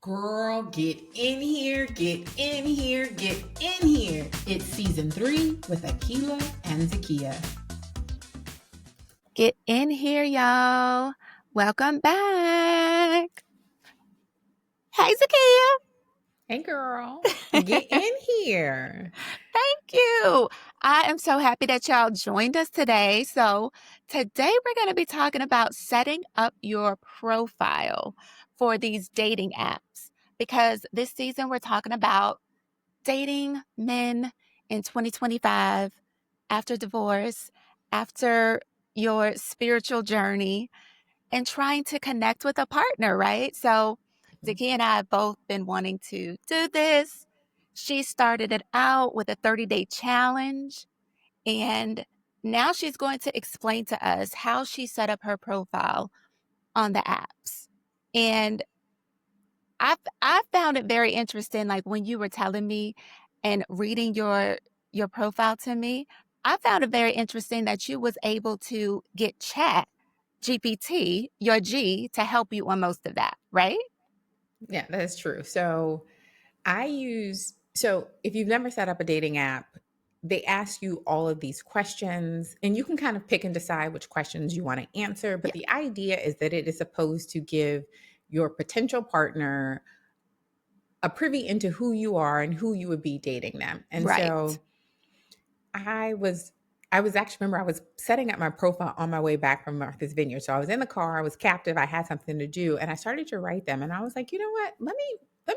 Girl, get in here, get in here, get in here. It's season 3 with Akilah and Zakkiya. Get in here, y'all. Welcome back. Hey, Zakkiya. Hey, girl, get in here. Thank you. I am so happy that y'all joined us today. So today we're going to be talking about setting up your profile for these dating apps because this season we're talking about dating men in 2025 after divorce, after your spiritual journey, and trying to connect with a partner, right? So Zakkiya and I have both been wanting to do this. She started it out with a 30-day challenge, and now she's going to explain to us how she set up her profile on the apps. And I found it very interesting, like when you were telling me and reading your profile to me, I found it very interesting that you was able to get chat GPT, your G, to help you on most of that, right? Yeah, that is true. So if you've never set up a dating app, they ask you all of these questions and you can kind of pick and decide which questions you want to answer. But Yeah. the idea is that it is supposed to give your potential partner a privy into who you are and who you would be dating them. And Right. so I was actually remember I was setting up my profile on my way back from Martha's Vineyard. So I was in the car, I was captive, I had something to do, and I started to write them. And I was like, you know what? Let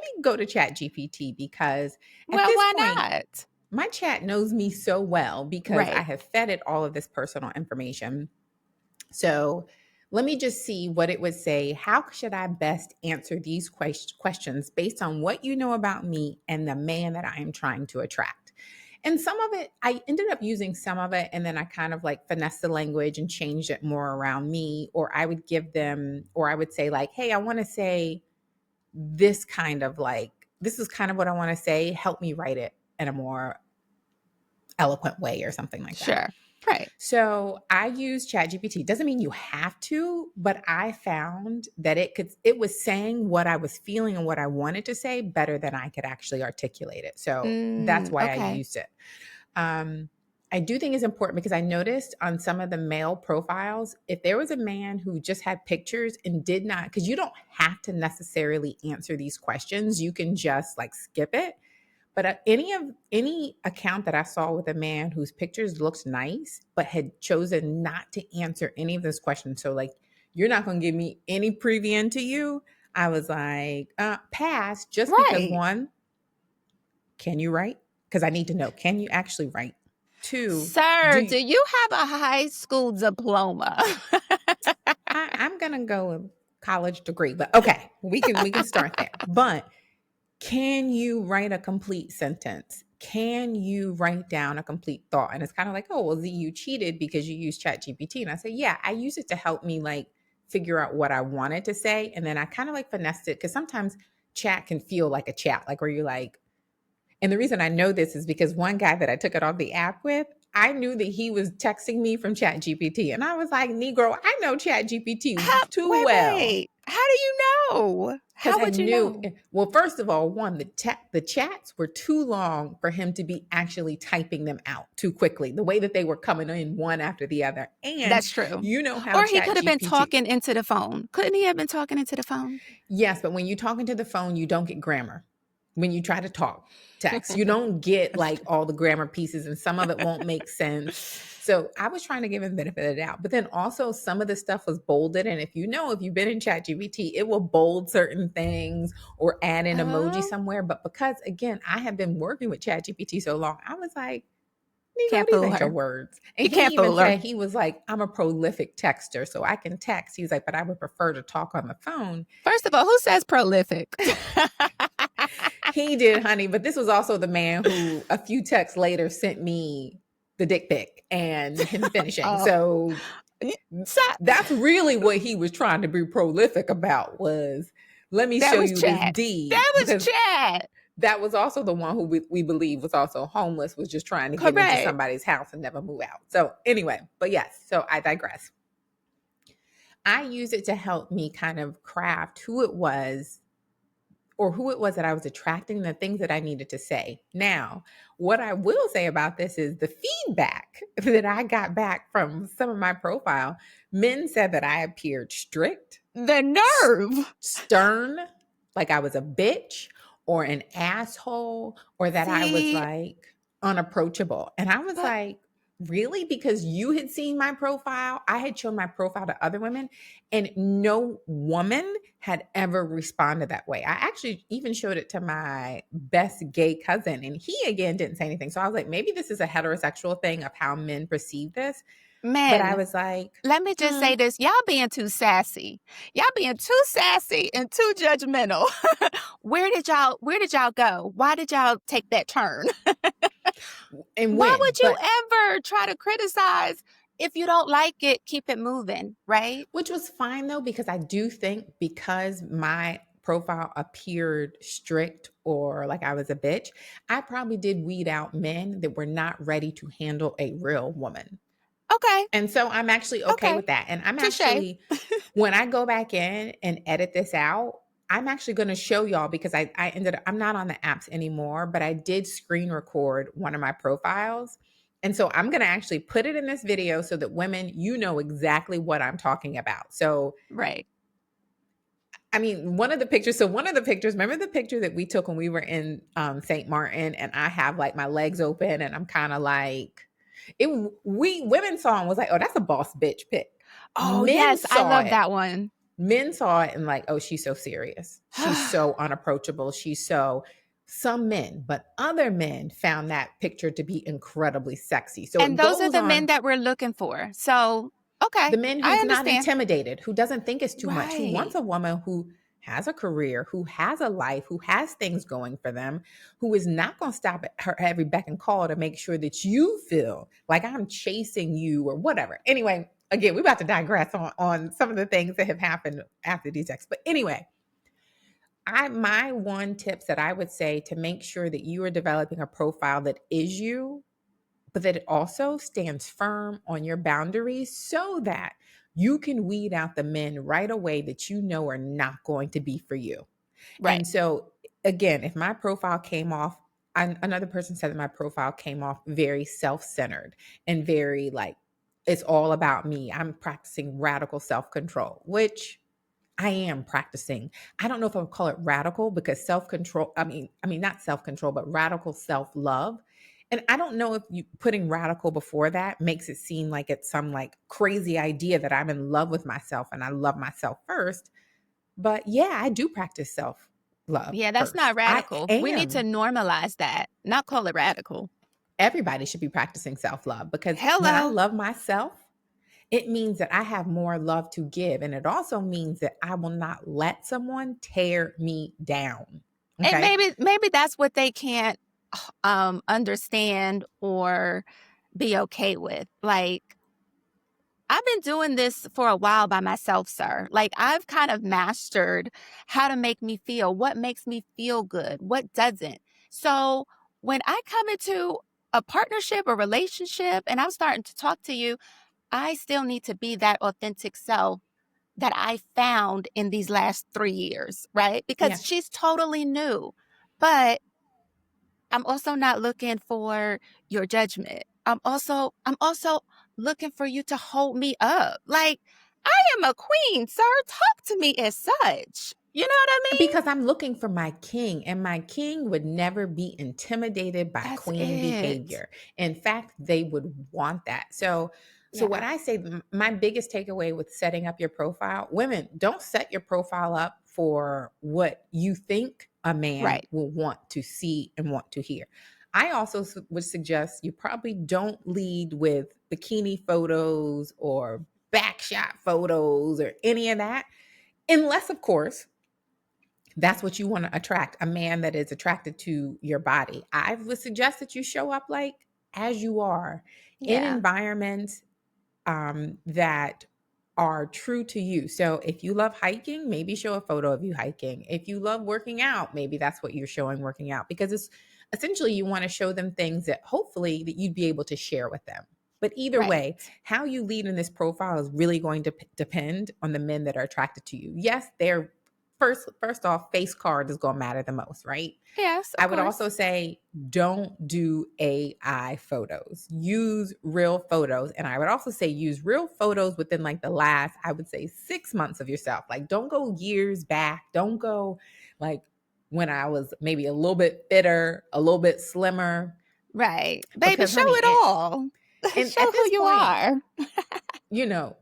me go to Chat GPT because at Well, this why point, not? my chat knows me so well because I Right. have fed it all of this personal information. So let me just see what it would say. How should I best answer these questions based on what you know about me and the man that I am trying to attract? And some of it, I ended up using some of it, and then I kind of like finessed the language and changed it more around me. Or I would give them, or I would say, like, hey, I want to say this kind of like, this is kind of what I want to say. Help me write it in a more eloquent way or something like that. Sure. Right. So I use ChatGPT. Doesn't mean you have to, but I found that it was saying what I was feeling and what I wanted to say better than I could actually articulate it. So that's why I Okay. used it. I do think it's important because I noticed on some of the male profiles, if there was a man who just had pictures and did not, because you don't have to necessarily answer these questions, you can just like skip it. But any account that I saw with a man whose pictures looked nice, but had chosen not to answer any of those questions. So like, you're not going to give me any preview into you. I was like, pass, just because Right. one, can you write? Because I need to know, can you actually write? Two, Sir, do you have a high school diploma? I'm going to go with college degree, but okay, we can start there. But can you write a complete sentence? Can you write down a complete thought? And it's kind of like, oh, well, Z, you cheated because you used Chat GPT. And I say, yeah, I use it to help me like figure out what I wanted to say. And then I kind of like finessed it because sometimes chat can feel like a chat, like where you're like, and the reason I know this is because one guy that I took it off the app with, I knew that he was texting me from Chat GPT. And I was like, Negro, I know Chat GPT too well. Wait. How do you know? Because How I would you knew, know? well, first of all, one, the chats were too long for him to be actually typing them out too quickly, the way that they were coming in one after the other. And That's true. you know how Or he Chat could have been GPT, talking into the phone. Couldn't he have been talking into the phone? yes, but when you're talking to the phone, you don't get grammar. When you try to talk text, you don't get like all the grammar pieces and some of it won't make sense. So I was trying to give him the benefit of the doubt. But then also some of the stuff was bolded. And if you've been in Chat GPT, it will bold certain things or add an emoji Oh, somewhere. But because again, I have been working with Chat GPT so long, I was like, Negro, can't these fool ain't your her. words. And You he can't even fool her. said, he was like, I'm a prolific texter, so I can text. He was like, but I would prefer to talk on the phone. First of all, who says prolific? He did, honey. But this was also the man who a few texts later sent me the dick pic and him finishing. Oh, So that's really what he was trying to be prolific about was, let me that show was you this chat. D. That was Because chat. that was also the one who we believe was also homeless, was just trying to get into Correct. somebody's house and never move out. So anyway, but yes, so I digress. I use it to help me kind of craft who it was or who it was that I was attracting, the things that I needed to say. Now, what I will say about this is the feedback that I got back from some of my profile. Men said that I appeared strict, The nerve. stern, like I was a bitch or an asshole, or that I was See, like unapproachable. And I was but like, really? Because you had seen my profile, I had shown my profile to other women, and no woman had ever responded that way. I actually even showed it to my best gay cousin, and he again didn't say anything. So I was like, maybe this is a heterosexual thing of how men perceive this. But I men, was like, let me just hmm. say this. Y'all being too sassy. Y'all being too sassy and too judgmental. Where did y'all go? Why did y'all take that turn? And Why when, would you but ever try to criticize? If you don't like it, keep it moving, right? which was fine though, because I do think because my profile appeared strict or like I was a bitch, I probably did weed out men that were not ready to handle a real woman. Okay, And so I'm actually okay okay. with that. And I'm Touche. actually, when I go back in and edit this out, I'm actually going to show y'all because I ended up, I'm not on the apps anymore, but I did screen record one of my profiles. And so I'm going to actually put it in this video so that women, you know exactly what I'm talking about. So, Right. I mean, one of the pictures, remember the picture that we took when we were in St. Martin and I have like my legs open and I'm kind of like, it, we women saw and was like, oh, that's a boss bitch pic. Oh, Men yes, I saw love it. that one. Men saw it and like, oh, she's so serious. She's so unapproachable. Some men, but other men found that picture to be incredibly sexy. So And it those are goes the men on that we're looking for. So, okay, the man I who's not understand. intimidated, who doesn't think it's too much, who wants Right. a woman who has a career, who has a life, who has things going for them, who is not going to stop at her every beck and call to make sure that you feel like I'm chasing you or whatever. Anyway, again, we're about to digress on some of the things that have happened after these acts. But anyway, my one tips that I would say to make sure that you are developing a profile that is you, but that it also stands firm on your boundaries so that you can weed out the men right away that you know are not going to be for you. Right. And so, again, if my profile came off, another person said that my profile came off very self centered and very like, it's all about me. I'm practicing radical self control, which I am practicing. I don't know if I would call it radical because self-control, I mean not self-control, but radical self-love. And I don't know if you putting radical before that makes it seem like it's some like crazy idea that I'm in love with myself and I love myself first. But yeah, I do practice self-love Yeah, that's not first. I radical. We need to am. normalize that, not call it radical. Everybody should be practicing self-love because when I Hello. love myself, it means that I have more love to give. And it also means that I will not let someone tear me down. And Okay. maybe that's what they can't understand or be okay with. Like, I've been doing this for a while by myself, sir. Like, I've kind of mastered how to make me feel, what makes me feel good, what doesn't. So when I come into a partnership or relationship and I'm starting to talk to you, I still need to be that authentic self that I found in these last 3 years, right? Yeah. Because she's totally new. But I'm also not looking for your judgment. I'm also looking for you to hold me up. Like, I am a queen, sir. Talk to me as such. You know what I mean? Because I'm looking for my king, and my king would never be intimidated by That's queen it. behavior. In fact, they would want that. So what Yeah. I say, my biggest takeaway with setting up your profile, women, don't set your profile up for what you think a man Right. will want to see and want to hear. I also would suggest you probably don't lead with bikini photos or backshot photos or any of that, unless, of course, that's what you want to attract, a man that is attracted to your body. I would suggest that you show up like as you are in Yeah. environments that are true to you. So if you love hiking, maybe show a photo of you hiking. If you love working out, maybe that's what you're showing working out, because it's essentially you want to show them things that hopefully that you'd be able to share with them. But either way, Right. how you lead in this profile is really going to depend on the men that are attracted to you. Yes, they're first off, face card is going to matter the most, right? Yes, of I would course. also say don't do AI photos. Use real photos. And I would also say use real photos within like the last, I would say 6 months of yourself. Like don't go years back. Don't go like when I was maybe a little bit fitter, a little bit slimmer. Right. Baby, Because, show honey, it all. and Show at who this you point, are. you know,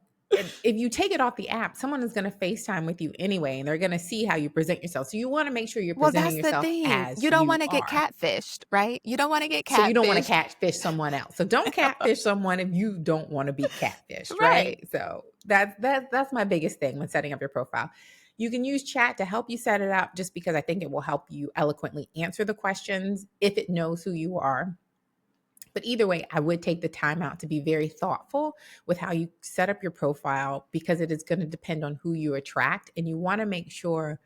if you take it off the app, someone is going to FaceTime with you anyway, and they're going to see how you present yourself. So you want to make sure you're Well, presenting that's the yourself thing. as You don't you wanna get are. catfished, right? You don't wanna get So you don't want to catfished. catfish someone else. So don't catfish someone if you don't want to be catfished, Right. right? So that's my biggest thing when setting up your profile. You can use chat to help you set it up just because I think it will help you eloquently answer the questions if it knows who you are. But either way, I would take the time out to be very thoughtful with how you set up your profile because it is going to depend on who you attract. And you want to make sure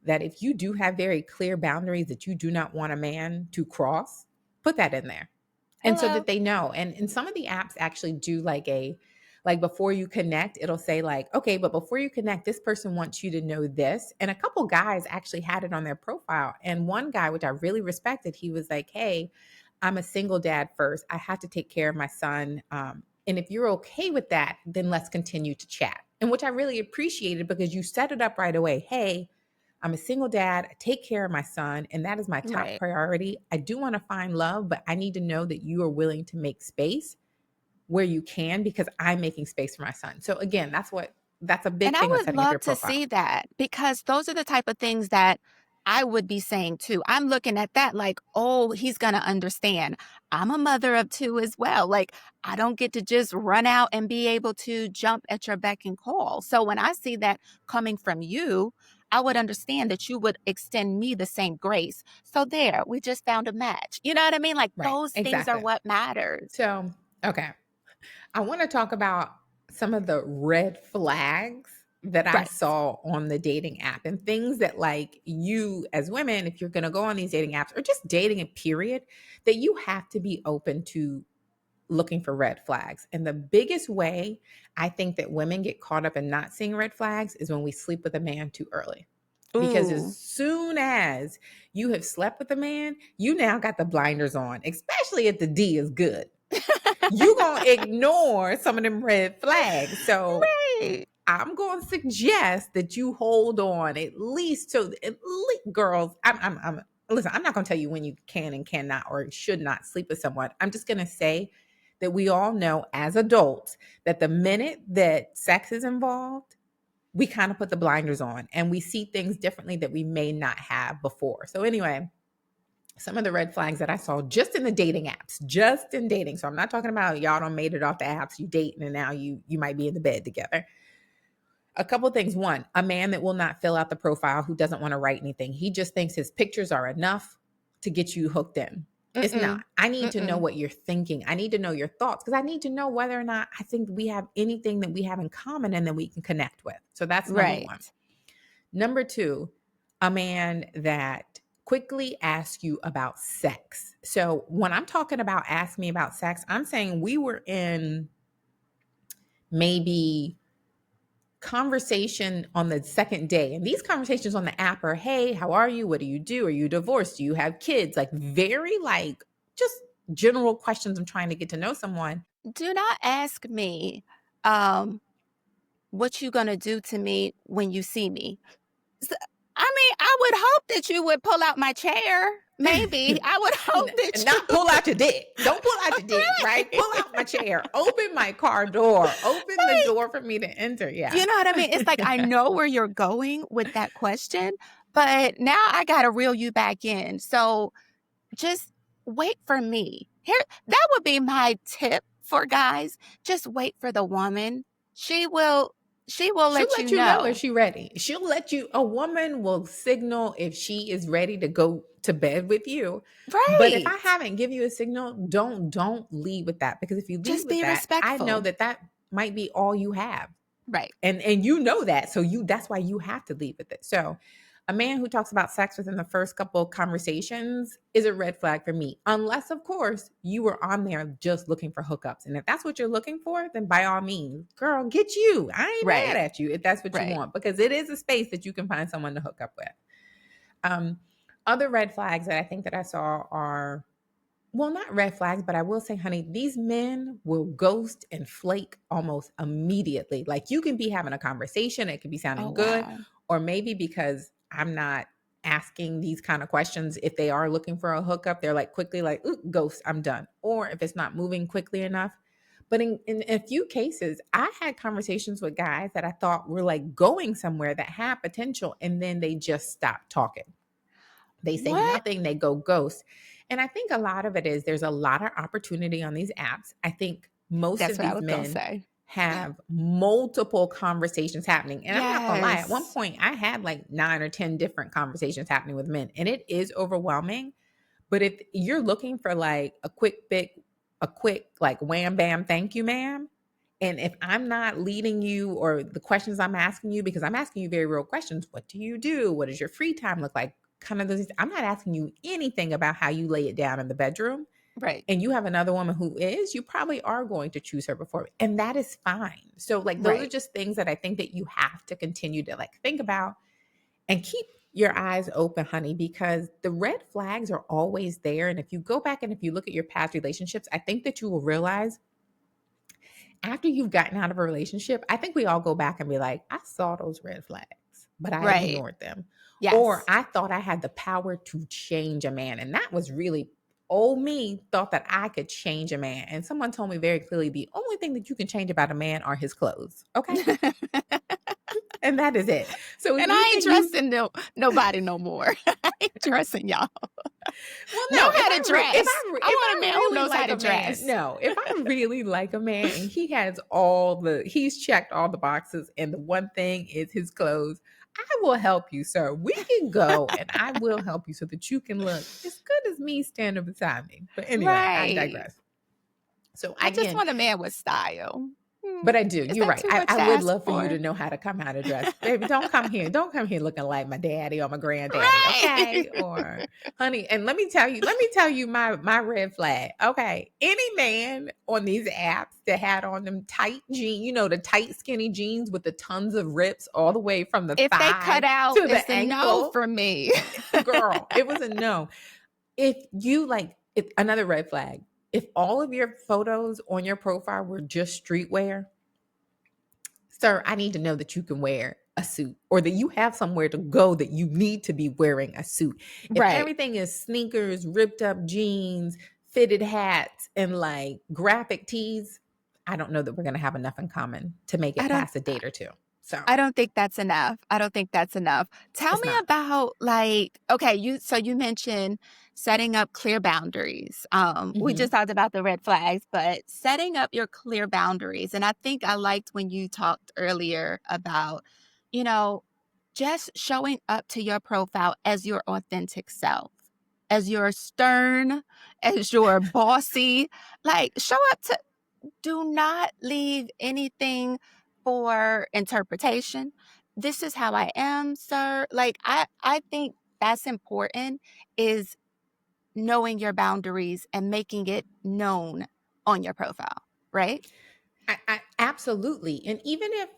that if you do have very clear boundaries that you do not want a man to cross, put that in there. And so Hello. that they know. And some of the apps actually do like before you connect, it'll say like, okay, but before you connect, this person wants you to know this. And a couple guys actually had it on their profile. And one guy, which I really respected, he was like, hey, I'm a single dad first. I have to take care of my son. And if you're okay with that, then let's continue to chat. And which I really appreciated because you set it up right away. Hey, I'm a single dad. I take care of my son, and that is my top Right. priority. I do want to find love, but I need to know that you are willing to make space where you can because I'm making space for my son. So again, that's a And big I thing on would setting up your love to profile. see that because those are the type of things that I would be saying too. I'm looking at that like, oh, he's going to understand. I'm a mother of two as well. Like, I don't get to just run out and be able to jump at your beck and call. So when I see that coming from you, I would understand that you would extend me the same grace. So there, we just found a match. You know what I mean? Like Right. those things are Exactly. what matters. So, okay. I want to talk about some of the red flags that I Right. saw on the dating app and things that like you as women, if you're going to go on these dating apps or just dating a period, that you have to be open to looking for red flags. And the biggest way I think that women get caught up in not seeing red flags is when we sleep with a man too early. Because as Ooh. soon as you have slept with a man, you now got the blinders on, especially if the D is good. You gonna ignore some of them red flags. So Right. I'm going to suggest that you hold on at least to at least girls. I'm listen. I'm not going to tell you when you can and cannot or should not sleep with someone. I'm just going to say that we all know as adults that the minute that sex is involved, we kind of put the blinders on and we see things differently that we may not have before. So anyway, some of the red flags that I saw just in the dating apps, just in dating. So I'm not talking about y'all don't made it off the apps, you dating and now you might be in the bed together. A couple things. One, a man that will not fill out the profile who doesn't want to write anything. He just thinks his pictures are enough to get you hooked in. It's not. Mm-mm. I need to know Mm-mm. what you're thinking. I need to know your thoughts because I need to know whether or not I think we have anything that we have in common and that we can connect with. So that's number one. Right. Number two, a man that quickly asks you about sex. So when I'm talking about ask me about sex, I'm saying we were in maybe conversation on the second day. And these conversations on the app are, hey, how are you? What do you do? Are you divorced? Do you have kids? Like very like just general questions. I'm trying to get to know someone. Do not ask me, um, what you gonna do to me when you see me. S I mean, I would hope that you would pull out my chair. Maybe. I would hope that you Not pull out your dick. Don't pull out your dick, right? Pull out my chair. Open my car door. Open the Like, door for me to enter. Yeah. you know what I mean? It's like I know where you're going with that question, but now I gotta reel you back in. So just wait for me. Here, that would be my tip for guys. Just wait for the woman. She will She'll let you let you know if know. she's ready. She'll let you, a woman will signal if she is ready to go to bed with you. But if I Right. haven't give you a signal, don't leave with that because if you leave Just with be that, I know respectful. that that might be all you have. Right. And you know that. So you that's why you have to leave with it. So A man who talks about sex within the first couple of conversations is a red flag for me. Unless, of course, you were on there just looking for hookups. And if that's what you're looking for, then by all means, girl, get you. I ain't mad Right. at you if that's what you Right. want, because it is a space that you can find someone to hook up with. Um, Other red flags that I think that I saw are, well, not red flags, but I will say, honey, these men will ghost and flake almost immediately. Like, you can be having a conversation, it could be Oh, sounding good, wow. or maybe because I'm not asking these kind of questions, if they are looking for a hookup, they're like quickly like, ooh, ghost, I'm done. Or if it's not moving quickly enough. But in a few cases, I had conversations with guys that I thought were like going somewhere that had potential, and then they just stopped talking. They say What? nothing, they go ghost. And I think a lot of it is there's a lot of opportunity on these apps. I think most That's of what I these was going to men say. have multiple conversations happening. And I'm not going to lie, at one Yes. point I had like 9 or 10 different conversations happening with men, and it is overwhelming. But if you're looking for like a quick like wham bam, thank you, ma'am. And if I'm not leading you, or the questions I'm asking you, because I'm asking you very real questions, what do you do? What does your free time look like? Kind of those, I'm not asking you anything about how you lay it down in the bedroom. Right. And you have another woman who is, you probably are going to choose her before. And that is fine. So like those are Right. just things that I think that you have to continue to like think about and keep your eyes open, honey, because the red flags are always there. And if you go back and if you look at your past relationships, I think that you will realize after you've gotten out of a relationship, I think we all go back and be like, I saw those red flags, but I Right. ignored them. Or Yes. I thought I had the power to change a man. And that was really old me thought that I could change a man. And someone told me very clearly the only thing that you can change about a man are his clothes. Okay. And that is it. So if And you I ain't think you, dressing nobody no more. I ain't dressing y'all. well, Know no, how to dress. I if want a I man who really knows how like to a man, dress. no, if I really like a man and he's checked all the boxes, and the one thing is his clothes, I will help you, sir. We can go, and I will help you so that you can look as good as me standing beside me. But anyway, I Right. digress. So I just again, want a man with style. Hmm. but I do. Is You're that right. too much I to would ask love for you for? to know how to come how to dress. Baby, don't come here. Don't come here looking like my daddy or my granddaddy, Right. okay? Or honey, and let me tell you my red flag. Okay. Any man on these apps that had on them tight jeans, you know, the tight skinny jeans with the tons of rips all the way from the If they cut thigh out, to it's the a no ankle. for me. Girl, it was a no. If you like, if another red flag, if all of your photos on your profile were just streetwear, sir, I need to know that you can wear a suit, or that you have somewhere to go that you need to be wearing a suit. If Right. everything is sneakers, ripped up jeans, fitted hats, and like graphic tees, I don't know that we're going to have enough in common to make I it don't past a date or two. So I don't think that's enough. I don't think that's enough. Tell it's me not. about like, okay, you mentioned setting up clear boundaries. We Hmm. just talked about the red flags, but setting up your clear boundaries. And I think I liked when you talked earlier about, you know, just showing up to your profile as your authentic self, as your stern, as your bossy. Like show up to do not leave anything for interpretation. This is how I am, sir. Like I think that's important is knowing your boundaries and making it known on your profile, right? I absolutely. And even if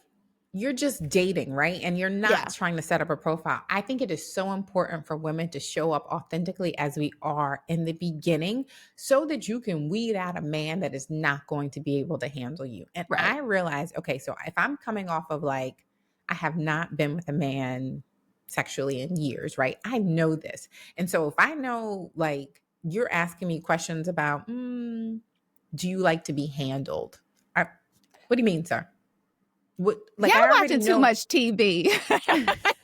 you're just dating, right? And you're not Yeah, trying to set up a profile, I think it is so important for women to show up authentically as we are in the beginning so that you can weed out a man that is not going to be able to handle you. And right. I realize, okay, so if I'm coming off of like, I have not been with a man sexually in years, right? I know this. And so if I know, like, you're asking me questions about, do you like to be handled? What do you mean, sir? What, Y'all like, I already watching too know. much TV.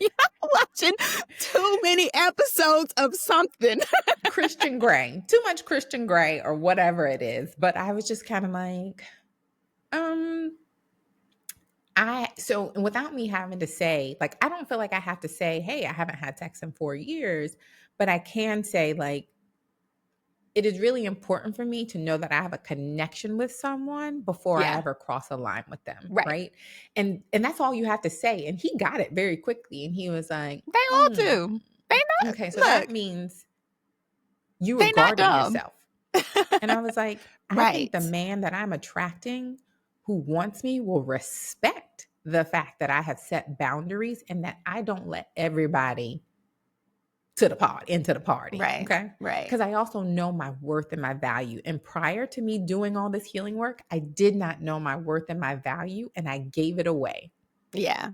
Y'all watching too many episodes of something. Christian Grey, too much Christian Grey or whatever it is. But I was just kind of like, um, so without me having to say, like, I don't feel like I have to say, hey, I haven't had sex in 4 years, but I can say, like, it is really important for me to know that I have a connection with someone before I Yeah. ever cross a line with them, Right. right? And that's all you have to say. And he got it very quickly, and he was like, They all do. They not okay, so that look, means you they not regarded dumb. yourself. And I was like, I think the Right. man that I'm attracting who wants me will respect the fact that I have set boundaries and that I don't let everybody into the party. Right. Okay. Right. Because I also know my worth and my value. And prior to me doing all this healing work, I did not know my worth and my value, and I gave it away. Yeah.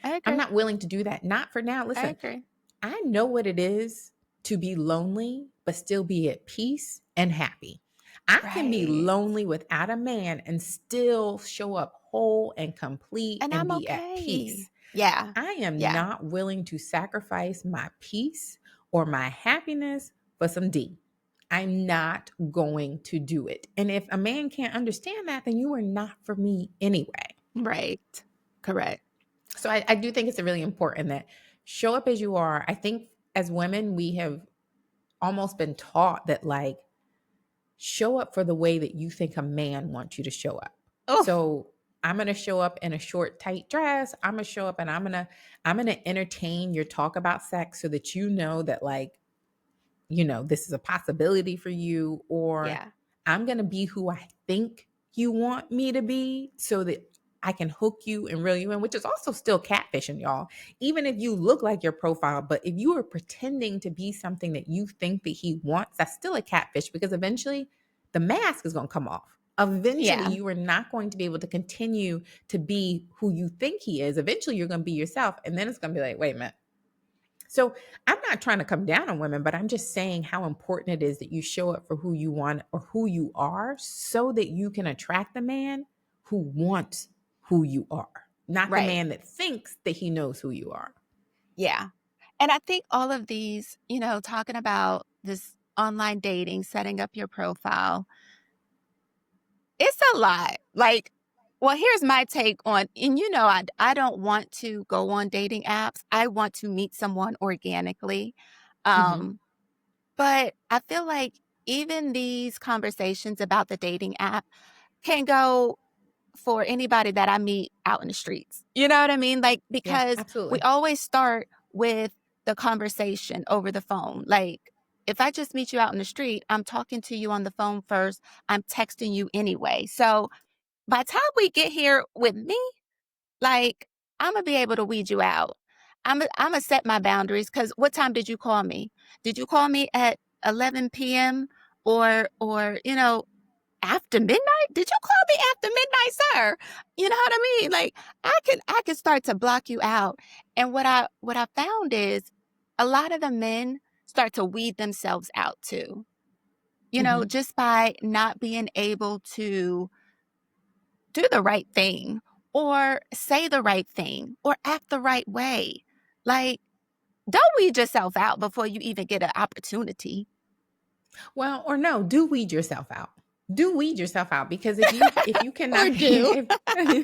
I I'm agree. not willing to do that. Not for now. I Listen, agree. I know what it is to be lonely, but still be at peace and happy. I can be Right. lonely without a man and still show up whole and complete And and I'm be at okay. peace. Yeah. I am Yeah. not willing to sacrifice my peace or my happiness for some D. I'm not going to do it. And if a man can't understand that, then you are not for me anyway. Right. Correct. So I do think it's really important that show up as you are. I think as women, we have almost been taught that, like, show up for the way that you think a man wants you to show up. Oh, So I'm gonna show up in a short, tight dress. I'm gonna show up and I'm gonna entertain your talk about sex so that you know that, like, this is a possibility for you, or yeah. I'm going to be who I think you want me to be so that I can hook you and reel you in, which is also still catfishing, y'all. Even if you look like your profile, but if you are pretending to be something that you think that he wants, that's still a catfish, because eventually the mask is going to come off. Eventually, Yeah. you are not going to be able to continue to be who you think he is. Eventually, you're going to be yourself. And then it's going to be like, wait a minute. So I'm not trying to come down on women, but I'm just saying how important it is that you show up for who you want or who you are so that you can attract the man who wants who you are, not the Right. man that thinks that he knows who you are. Yeah. And I think all of these, talking about this online dating, setting up your profile, it's a lot. Like, well, here's my take on, and I don't want to go on dating apps. I want to meet someone organically. Mhm. Um, but I feel like even these conversations about the dating app can go for anybody that I meet out in the streets. You know what I mean? Like, Yeah, because we absolutely. always start with the conversation over the phone. Like, if I just meet you out in the street, I'm talking to you on the phone first. I'm texting you anyway. So by the time we get here with me, like, I'm gonna be able to weed you out. I'm gonna set my boundaries. Cause what time did you call me? Did you call me at 11 p.m. or after midnight? Did you call me after midnight, sir? You know what I mean? Like, I can start to block you out. And what I found is a lot of the men start to weed themselves out too. Mhm. Just by not being able to do the right thing or say the right thing or act the right way. Like, don't weed yourself out before you even get an opportunity. Well, or no, do weed yourself out. Do weed yourself out, because if you Or cannot do. if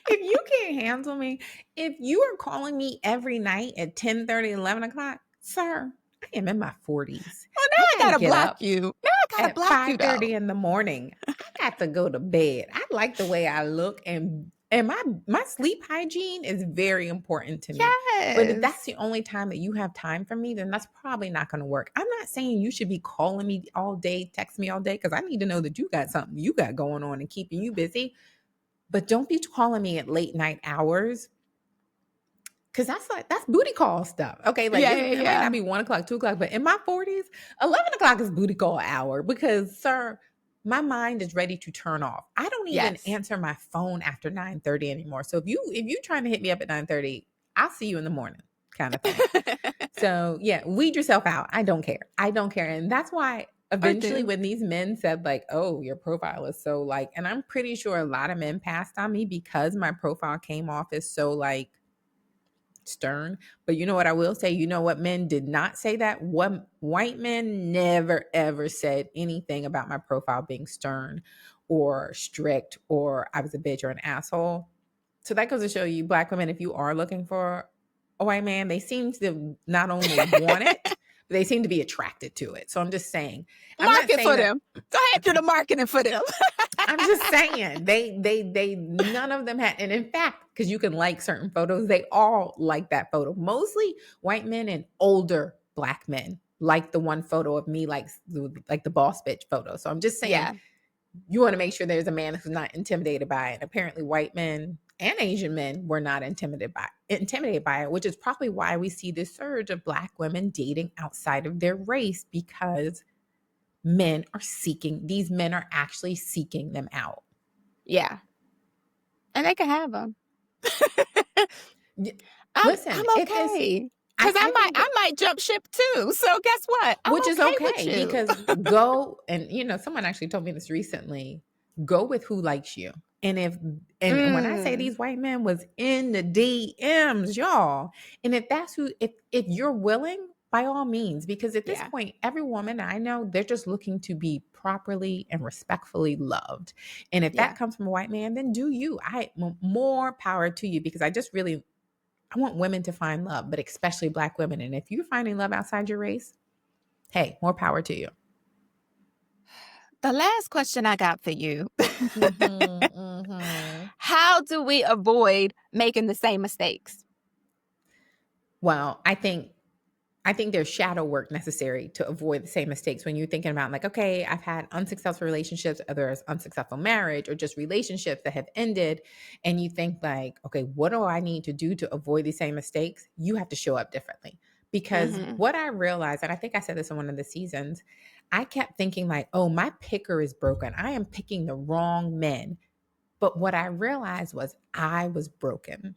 you can't handle me, if you are calling me every night at 10:30, 11 o'clock, sir, I am in my 40s. Well, I now I gotta gotta get block up you. Now I gotta at block you though. 5:30 in the morning. I got to go to bed. I like the way I look, and my sleep hygiene is very important to me. But if that's Yes. the only time that you have time for me, then that's probably not going to work. I'm not saying you should be calling me all day, text me all day, because I need to know that you got something you got going on and keeping you busy. But don't be calling me at late night hours, because that's booty call stuff. Okay, like Yeah, yeah, it might not yeah. be 1 o'clock, 2 o'clock, but in my 40s, 11 o'clock is booty call hour, because, sir, my mind is ready to turn off. I don't even Yes. answer my phone after 9:30 anymore. So if you trying to hit me up at 9:30, I'll see you in the morning, kind of thing. So yeah, weed yourself out. I don't care. I don't care. And that's why Or eventually do. when these men said, like, oh, your profile is so, like, and I'm pretty sure a lot of men passed on me because my profile came off as so, like, stern. But you know what I will say? You know what men did not say that? What white men never ever said anything about my profile being stern or strict or I was a bitch or an asshole. So that goes to show you, black women, if you are looking for a white man, they seem to not only want it, they seem to be attracted to it. So I'm just saying, I'm not Market saying for that. them. Go ahead, do the marketing for them. I'm just saying none of them had, and in fact, because you can like certain photos, they all like that photo. Mostly white men and older black men like the one photo of me, like the boss bitch photo. So I'm just saying, Yeah, you want to make sure there's a man who's not intimidated by it. Apparently, white men and Asian men were not intimidated by it, which is probably why we see this surge of black women dating outside of their race, because these men are actually seeking them out. yeah, and they can have them. I'm Listen, if it's, okay. Cause I think I might jump ship too. So guess what? I'm which is okay with okay, you. because go and someone actually told me this recently. Go with who likes you. And when I say Mm, these white men was in the DMs, y'all, and if that's who, if you're willing, by all means, because at this yeah, point, every woman I know, they're just looking to be properly and respectfully loved. And if that yeah. comes from a white man, then do you. More power to you, because I want women to find love, but especially black women. And if you're finding love outside your race, hey, more power to you. The last question I got for you. Mm-hmm, mm-hmm. How do we avoid making the same mistakes? Well, I think there's shadow work necessary to avoid the same mistakes. When you're thinking about, like, okay, I've had unsuccessful relationships, or there's unsuccessful marriage, or just relationships that have ended, and you think like, okay, what do I need to do to avoid these same mistakes? You have to show up differently. Because Mm-hmm. what I realized, and I think I said this in one of the seasons, I kept thinking like, oh, my picker is broken. I am picking the wrong men. But what I realized was I was broken.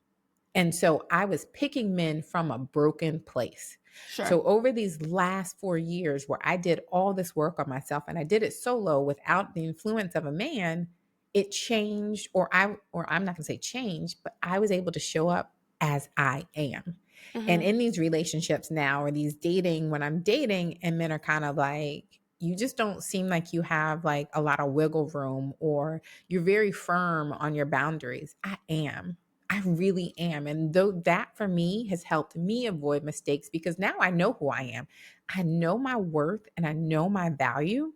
And so I was picking men from a broken place. Sure. So over these last 4 years, where I did all this work on myself, and I did it solo without the influence of a man, it changed, or I'm not going to say change, but I was able to show up as I am. And Mm-hmm. in these relationships now, or these dating, when I'm dating and men are kind of like, you just don't seem like you have like a lot of wiggle room, or you're very firm on your boundaries. I am. I really am. And though that for me has helped me avoid mistakes, because now I know who I am. I know my worth and I know my value.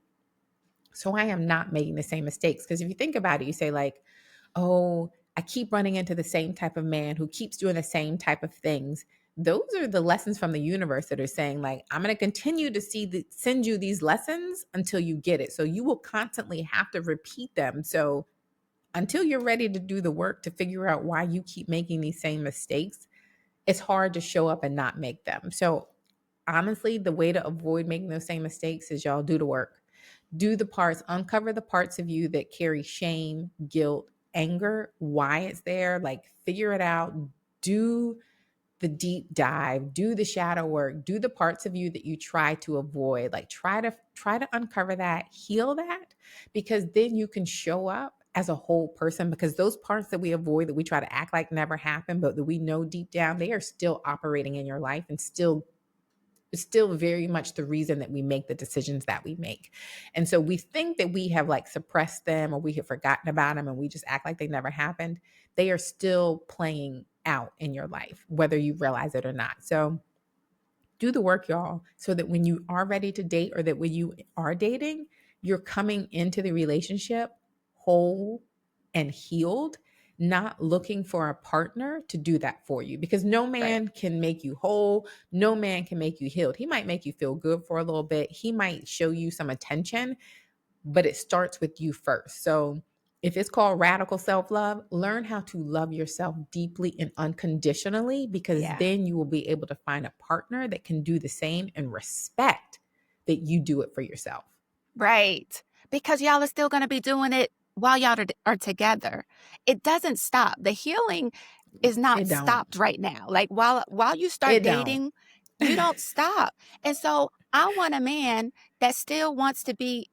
So I am not making the same mistakes. Because if you think about it, you say, like, oh, I keep running into the same type of man who keeps doing the same type of things. Those are the lessons from the universe that are saying, like, I'm going to continue to send you these lessons until you get it. So you will constantly have to repeat them. So until you're ready to do the work to figure out why you keep making these same mistakes, it's hard to show up and not make them. So honestly, the way to avoid making those same mistakes is, y'all, do the work. Do the parts, uncover the parts of you that carry shame, guilt, anger, why it's there, like figure it out. Do the deep dive, do the shadow work, do the parts of you that you try to avoid, like try to uncover that, heal that, because then you can show up as a whole person. Because those parts that we avoid, that we try to act like never happened, but that we know deep down, they are still operating in your life, and still very much the reason that we make the decisions that we make. And so we think that we have like suppressed them, or we have forgotten about them, and we just act like they never happened. They are still playing out in your life, whether you realize it or not. So do the work, y'all, so that when you are ready to date, or that when you are dating, you're coming into the relationship whole and healed, not looking for a partner to do that for you, because no Right. man can make you whole. No man can make you healed. He might make you feel good for a little bit. He might show you some attention, but it starts with you first. So if it's called radical self love, learn how to love yourself deeply and unconditionally, because Yeah. then you will be able to find a partner that can do the same and respect that you do it for yourself. Right. Because y'all are still going to be doing it while y'all are together. It doesn't stop. The healing is not It don't. stopped right now. Like while you start It don't. dating, you don't stop. And so I want a man that still wants to be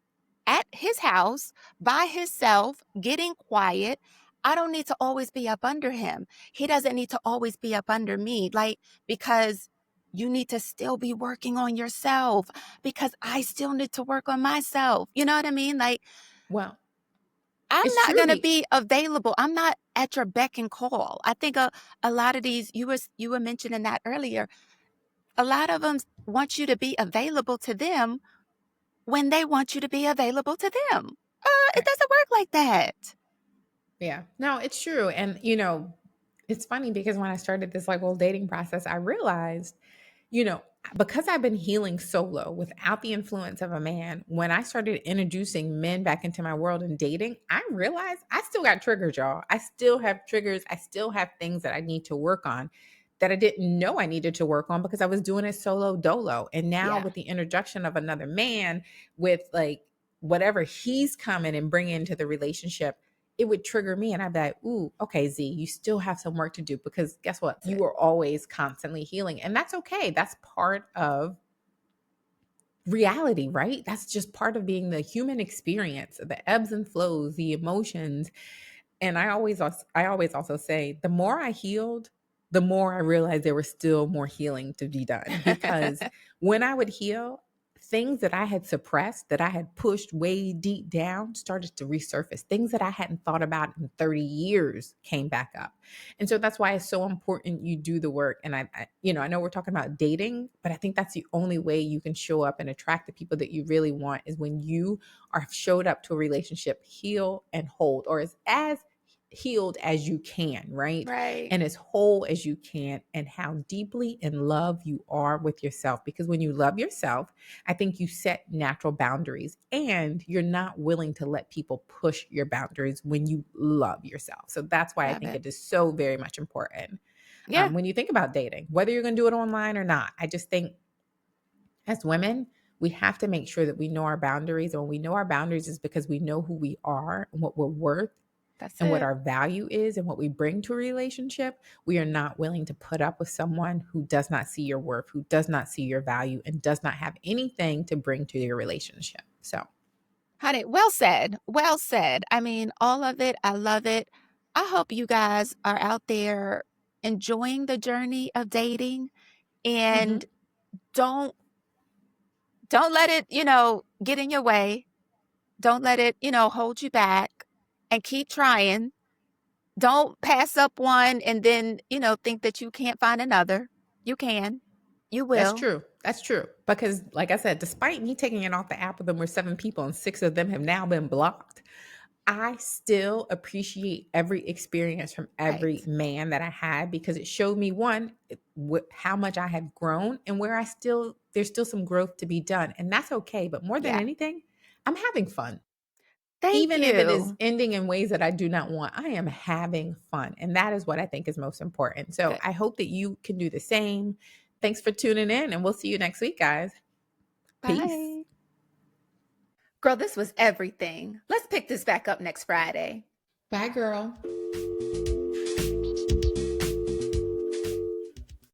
at his house by himself, getting quiet. I don't need to always be up under him. He doesn't need to always be up under me. Like, because you need to still be working on yourself, because I still need to work on myself. You know what I mean? Like, Well, I'm it's not true. going to be available. I'm not at your beck and call. I think a lot of these, you were mentioning that earlier. A lot of them want you to be available to them when they want you to be available to them. It Right. doesn't work like that. Yeah. No, it's true. And, it's funny because when I started this like whole dating process, I realized, you know, because I've been healing solo without the influence of a man, when I started introducing men back into my world and dating, I realized I still got triggers, y'all. I still have triggers. I still have things that I need to work on that I didn't know I needed to work on because I was doing it solo dolo. And now Yeah, with the introduction of another man, with like whatever he's coming and bringing into the relationship, it would trigger me and I'd be like, ooh, okay, Z, you still have some work to do because guess what? that's You it. are always constantly healing. And that's okay. That's part of reality, right? That's just part of being the human experience, the ebbs and flows, the emotions. And I always also say the more I healed, the more I realized there was still more healing to be done because when I would heal, things that I had suppressed, that I had pushed way deep down started to resurface. Things that I hadn't thought about in 30 years came back up. And so that's why it's so important you do the work. And I know we're talking about dating, but I think that's the only way you can show up and attract the people that you really want is when you are showed up to a relationship, heal and hold, or as healed as you can, right? Right. And as whole as you can, and how deeply in love you are with yourself. Because when you love yourself, I think you set natural boundaries and you're not willing to let people push your boundaries when you love yourself. So that's why I Love think it. it is so very much important Yeah, when you think about dating, whether you're going to do it online or not. I just think as women, we have to make sure that we know our boundaries. And when we know our boundaries, is because we know who we are and what we're worth that's and what it. our value is and what we bring to a relationship. We are not willing to put up with someone who does not see your worth, who does not see your value, and does not have anything to bring to your relationship. So, Honey, well said. Well said. I mean, all of it. I love it. I hope you guys are out there enjoying the journey of dating and mhm. don't don't let it, get in your way. Don't let it, hold you back and keep trying. Don't pass up one and then, think that you can't find another. You can. You That's will. true. That's true. Because, like I said, despite me taking it off the app of them were 7 people and 6 of them have now been blocked, I still appreciate every experience from every Right. man that I had because it showed me one, how much I had grown and where there's still some growth to be done. And that's okay. But more than Yeah. anything, I'm having fun. Thank Even if it is you. ending in ways that I do not want, I am having fun. And that is what I think is most important. So Good. I hope that you can do the same. Thanks for tuning in, and we'll see you next week, guys. Peace. Bye. Girl, this was everything. Let's pick this back up next Friday. Bye, girl.